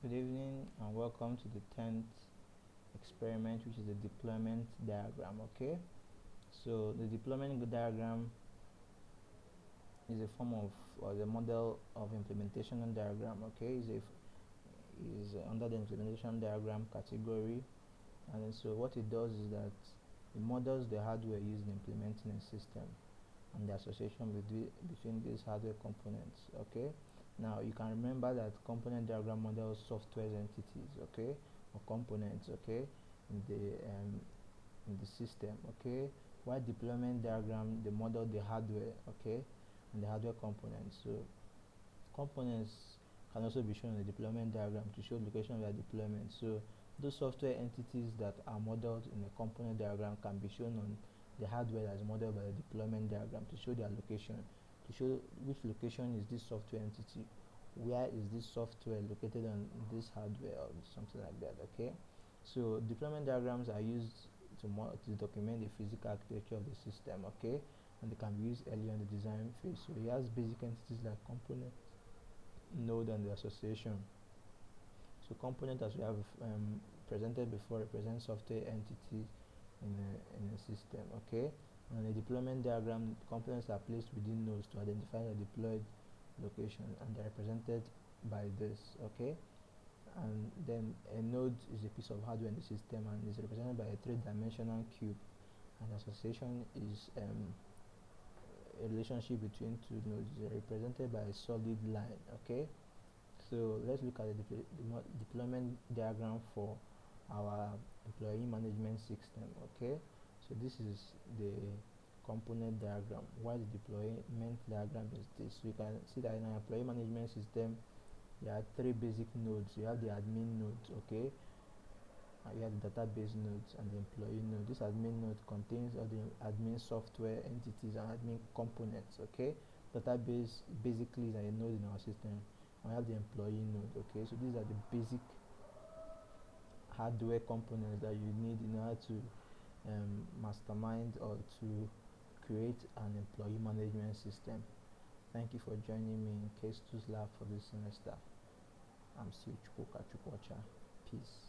Good evening and welcome to the 10th experiment, which is the deployment diagram. Okay, so the deployment diagram is a form of, or the model of implementation diagram. Okay, is under the implementation diagram category, and so what it does is that it models the hardware used in implementing a system and the association between these hardware components. Okay, now you can remember that component diagram models software entities, okay, or components, okay, in the system, okay, while deployment diagram they model the hardware, okay, and the hardware components. So components can also be shown in the deployment diagram to show location of their deployment. So those software entities that are modeled in the component diagram can be shown on the hardware that is modeled by the deployment diagram to show their location, to show which location is this software entity, where is this software located on this hardware, or something like that. Okay, so deployment diagrams are used to document the physical architecture of the system, okay, and they can be used early on the design phase. So it has basic entities like component, node, and the association. So component, as we have presented before, represents software entities in a system, okay. And the deployment diagram, components are placed within nodes to identify the deployed location, and they're represented by this, okay. And then a node is a piece of hardware in the system and is represented by a three-dimensional cube, and association is a relationship between two nodes represented by a solid line, okay. So let's look at the deployment diagram for our employee management system, okay. So this is the component diagram, while the deployment diagram is this. So you can see that in our employee management system there are three basic nodes. You have the admin node, okay, and you have the database nodes and the employee node. This admin node contains all the admin software entities and admin components, okay. Database basically is a node in our system. I have the employee node, okay. So these are the basic hardware components that you need in order to mastermind or to create an employee management system. Thank you for joining me in Case 2's lab for this semester. I'm Sir Chukwuka Chukwacha. Peace.